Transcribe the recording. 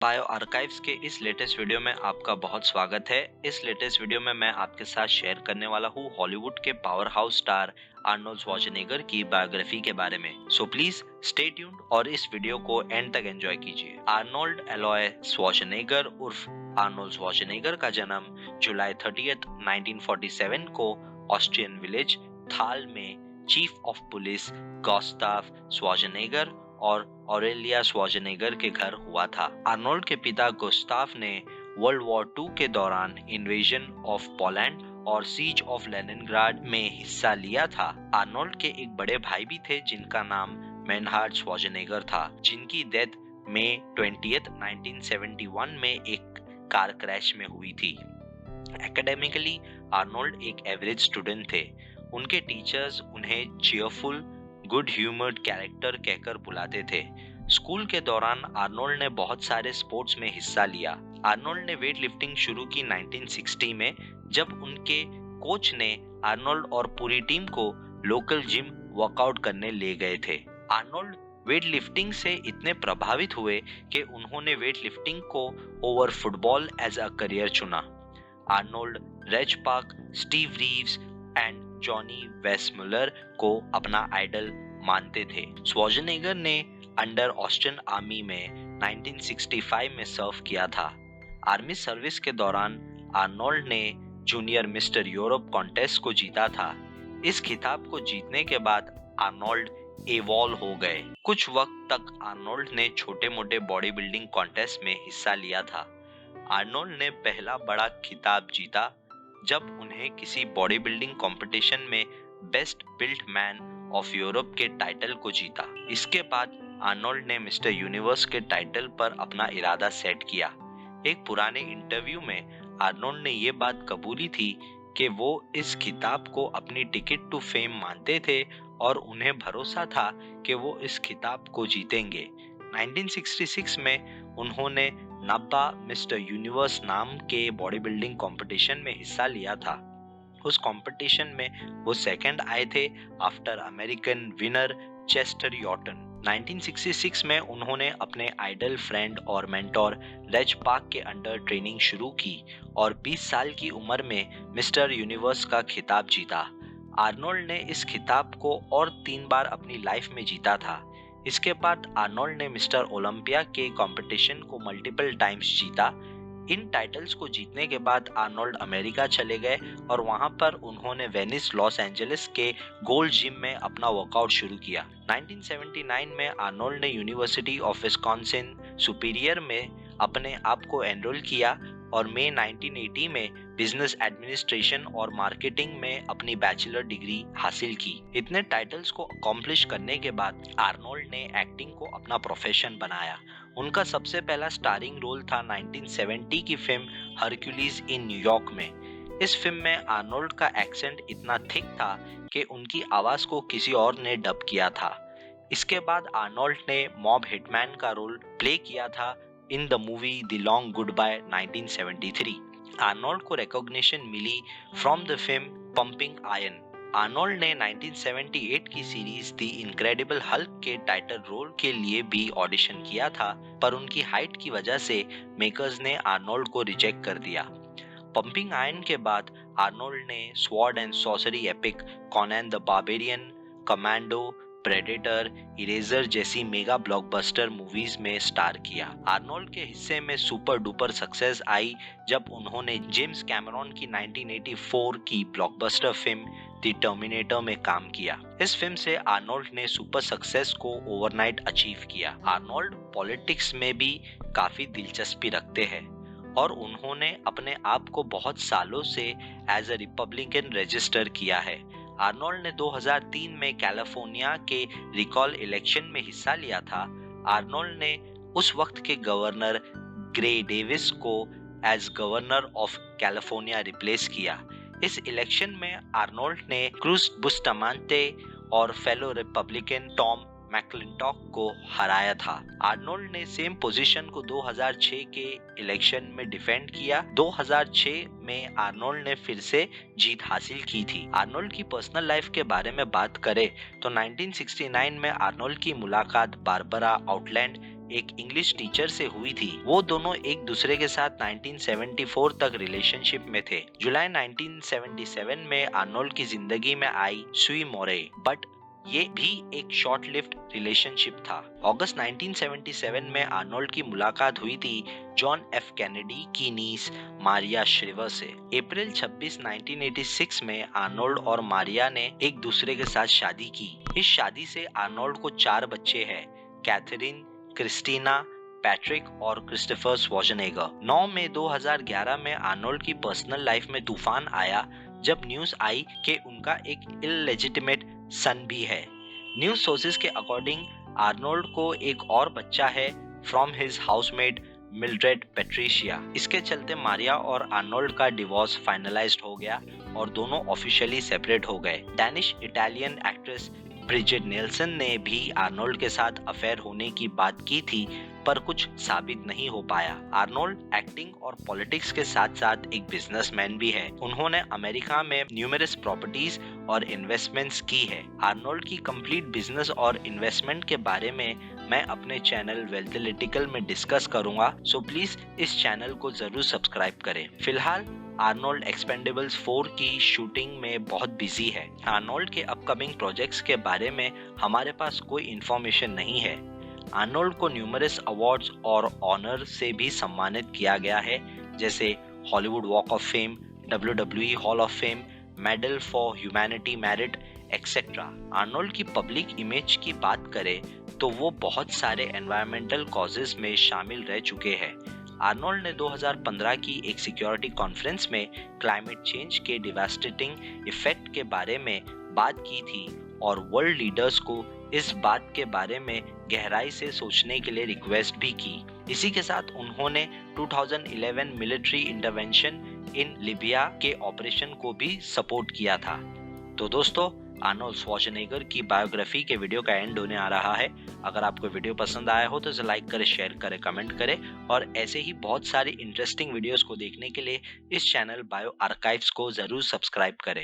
Bio archives के इस latest video में आपका बहुत स्वागत है। इस लेटेस्ट वीडियो में मैं आपके साथ शेयर करने वाला हूँ हॉलीवुड के power house star Arnold Schwarzenegger की बायोग्राफी के बारे में। सो प्लीज स्टे ट्यून्ड और इस वीडियो को एंड तक एंजॉय कीजिए। आर्नोल्ड एलॉय श्वार्ज़नेगर उर्फ आर्नोल्ड श्वार्ज़नेगर का जन्म जुलाई 30, 1947 को ऑस्ट्रियन विलेज थाल में chief of police Gustav Schwarzenegger और ऑरेलिया श्वार्ज़नेगर के घर हुआ था। आर्नोल्ड के पिता गुस्ताव ने वर्ल्ड वॉर II के दौरान इन्वेजन ऑफ पोलैंड और सीज ऑफ लेनिनग्राड में हिस्सा लिया था। आर्नोल्ड के एक बड़े भाई भी थे जिनका नाम मेनहार्ड श्वार्ज़नेगर था, जिनकी डेथ मई 20, 1971 में एक कार क्रैश में हुई थी। एकेडमिकली आर्नोल्ड एक एवरेज स्टूडेंट थे। उनके टीचर्स उन्हें चीयरफुल गुड ह्यूमर्ड कैरेक्टर कहकर बुलाते थे। स्कूल के दौरान आर्नोल्ड ने बहुत सारे स्पोर्ट्स में हिस्सा लिया। आर्नोल्ड ने वेट लिफ्टिंग शुरू की 1960 में, जब उनके कोच ने आर्नोल्ड और पूरी टीम को लोकल जिम वर्कआउट करने ले गए थे। आर्नोल्ड वेट लिफ्टिंग से इतने प्रभावित हुए कि उन्होंने वेट लिफ्टिंग को over football as a career चुना। Arnold Reg Park, Steve Reeves and Johnny Weissmuller को अपना आइडल मानते थे। श्वार्ज़नेगर ने अंडर ऑस्ट्रियन आर्मी में 1965 में सर्व किया था। आर्मी सर्विस के दौरान आर्नोल्ड ने जूनियर मिस्टर यूरोप कॉन्टेस्ट को जीता था। इस खिताब को जीतने के बाद आर्नोल्ड एवॉल्व हो गए। कुछ वक्त तक आर्नोल्ड ने छोटे मोटे बॉडी बिल्डिंग कॉन्टेस्ट में हिस्सा लिया था। आर्नोल्ड ने पहला बड़ा खिताब जीता जब उन्हें किसी बॉडी बिल्डिंग कॉम्पिटिशन में best built man of Europe के टाइटल को जीता। इसके बाद आर्नोल्ड ने मिस्टर यूनिवर्स के टाइटल पर अपना इरादा सेट किया। एक पुराने इंटरव्यू में आर्नोल्ड ने ये बात कबूली थी कि वो इस खिताब को अपनी टिकट टू फेम मानते थे और उन्हें भरोसा था कि वो इस खिताब को जीतेंगे। 1966 में उन्होंने नाब्बा मिस्टर यूनिवर्स नाम के बॉडी बिल्डिंग कॉम्पिटिशन में हिस्सा लिया था। उस कंपटीशन में वो सेकंड आए थे आफ्टर अमेरिकन विनर चेस्टर यॉर्टन। 1966 में उन्होंने अपने आइडल फ्रेंड और मेंटोर रेज पार्क के अंडर ट्रेनिंग शुरू की और 20 साल की उम्र में मिस्टर यूनिवर्स का खिताब जीता। आर्नोल्ड ने इस खिताब को और 3 बार अपनी लाइफ में जीता था। इसके बाद आर्नोल्ड ने मिस्टर ओलंपिया के कंपटीशन को मल्टीपल टाइम्स जीता। इन टाइटल्स को जीतने के बाद आर्नोल्ड अमेरिका चले गए और वहां पर उन्होंने वेनिस, लॉस एंजलिस के गोल्ड जिम में अपना वर्कआउट शुरू किया। 1979 में आर्नोल्ड ने यूनिवर्सिटी ऑफ विस्कॉन्सिन सुपीरियर में अपने आप को एनरोल किया और मई 1980 में बिजनेस एडमिनिस्ट्रेशन और मार्केटिंग में अपनी बैचलर डिग्री हासिल की। इतने टाइटल्स को अकॉम्प्लिश करने के बाद आर्नोल्ड ने एक्टिंग को अपना प्रोफेशन बनाया। उनका सबसे पहला स्टारिंग रोल था 1970 की फिल्म हरक्यूलिस इन न्यूयॉर्क में। इस फिल्म में आर्नोल्ड का एक्सेंट इतना थिक था कि उनकी आवाज को किसी और ने डब किया था। इसके बाद आर्नोल्ड ने मॉब हिटमैन का रोल प्ले किया था in the movie the Long Goodbye 1973। Arnold को रिकॉग्निशन मिली from the film Pumping Iron. Arnold ने 1978 की सीरीज द इनक्रेडिबल हल्क के टाइटल रोल के लिए भी ऑडिशन किया था, पर उनकी हाइट की वजह से मेकर्स ने आर्नोल्ड को रिजेक्ट कर दिया। पंपिंग आयरन के बाद आर्नोल्ड ने sword and sorcery epic Conan the Barbarian, commando, predator, eraser जैसी मेगा ब्लॉकबस्टर मूवीज में स्टार किया। आर्नोल्ड के हिस्से में सुपर डुपर सक्सेस आई जब उन्होंने जेम्स कैमरॉन की 1984 की ब्लॉकबस्टर फिल्म द टर्मिनेटर में काम किया। इस फिल्म से आर्नोल्ड ने सुपर सक्सेस को ओवरनाइट अचीव किया। आर्नोल्ड पॉलिटिक्स में भी काफी दिलचस्पी रखते हैं और उन्होंने अपने आप को बहुत सालों से एज अ रिपब्लिकन रजिस्टर किया है। आर्नोल्ड ने 2003 में कैलिफोर्निया के रिकॉल इलेक्शन में हिस्सा लिया था। आर्नोल्ड ने उस वक्त के गवर्नर ग्रे डेविस को as governor of California replace किया। इस इलेक्शन में आर्नोल्ड ने क्रूज बुस्टामांटे और फेलो रिपब्लिकन टॉम मैक्लिंटॉक को हराया था। आर्नोल्ड ने सेम पोजीशन को 2006 के इलेक्शन में डिफेंड किया। 2006 में आर्नोल्ड ने फिर से जीत हासिल की थी। आर्नोल्ड की पर्सनल लाइफ के बारे में बात करें तो 1969 में आर्नोल्ड की मुलाकात बारबरा आउटलैंड, एक इंग्लिश टीचर से हुई थी। वो दोनों एक दूसरे के साथ 1974 तक रिलेशनशिप में थे। जुलाई 1977 में आर्नोल्ड की जिंदगी में आई सुई मोरे, बट ये भी एक शॉर्ट लिव्ड रिलेशनशिप था। अगस्त 1977 में आर्नोल्ड की मुलाकात हुई थी जॉन एफ कैनेडी की नीस मारिया श्रिवर से। अप्रैल 26, 1986 में आर्नोल्ड और मारिया ने एक दूसरे के साथ शादी की। इस शादी से आर्नोल्ड को 4 बच्चे हैं, कैथरीन, क्रिस्टीना, पैट्रिक और क्रिस्टोफर श्वार्ज़नेगर। 9 मई 2011 में आर्नोल्ड की पर्सनल लाइफ में तूफान आया जब न्यूज आई कि उनका एक इलेजिटिमेट सन भी है। न्यूज सोर्सेज के अकॉर्डिंग आर्नोल्ड को एक और बच्चा है from his housemate Mildred Patricia. इसके चलते मारिया और आर्नोल्ड का डिवोर्स फाइनलाइज्ड हो गया और दोनों ऑफिशियली सेपरेट हो गए। Danish Italian actress Brigitte Nielsen ने भी आर्नोल्ड के साथ अफेयर होने की बात की थी, पर कुछ साबित नहीं हो पाया। आर्नोल्ड एक्टिंग और पॉलिटिक्स के साथ साथ एक बिजनेसमैन भी है। उन्होंने अमेरिका में न्यूमरस प्रॉपर्टीज और इन्वेस्टमेंट्स की है। आर्नोल्ड की कंप्लीट बिजनेस और इन्वेस्टमेंट के बारे में मैं अपने चैनल वेल्थलिटिकल में डिस्कस करूंगा, सो प्लीज इस चैनल को जरूर सब्सक्राइब करें। फिलहाल आर्नोल्ड एक्सपेंडेबल्स 4 की शूटिंग में बहुत बिजी है। आर्नोल्ड के अपकमिंग प्रोजेक्ट्स के बारे में हमारे पास कोई इंफॉर्मेशन नहीं है। आर्नोल्ड को न्यूमरस अवार्ड्स और ऑनर से भी सम्मानित किया गया है, जैसे Hollywood walk of fame, WWE hall of fame, medal for humanity merit etcetera. Arnold की पब्लिक इमेज की बात करें तो वो बहुत सारे एनवायरमेंटल कॉजेज में शामिल रह चुके हैं। आर्नोल्ड ने 2015 की एक सिक्योरिटी कॉन्फ्रेंस में क्लाइमेट चेंज के डिवास्टेटिंग इफेक्ट के बारे में बात की थी और वर्ल्ड लीडर्स को इस बात के बारे में गहराई से सोचने के लिए रिक्वेस्ट भी की। इसी के साथ उन्होंने 2011 मिलिट्री इंटरवेंशन इन लिबिया के ऑपरेशन को भी सपोर्ट किया था। तो दोस्तों, आर्नोल्ड श्वार्ज़नेगर की बायोग्राफी के वीडियो का एंड होने आ रहा है। अगर आपको वीडियो पसंद आया हो तो इसे लाइक करें, शेयर करें, कमेंट करें और ऐसे ही बहुत सारी इंटरेस्टिंग वीडियोस को देखने के लिए इस चैनल बायो आर्काइव्स को जरूर सब्सक्राइब करें।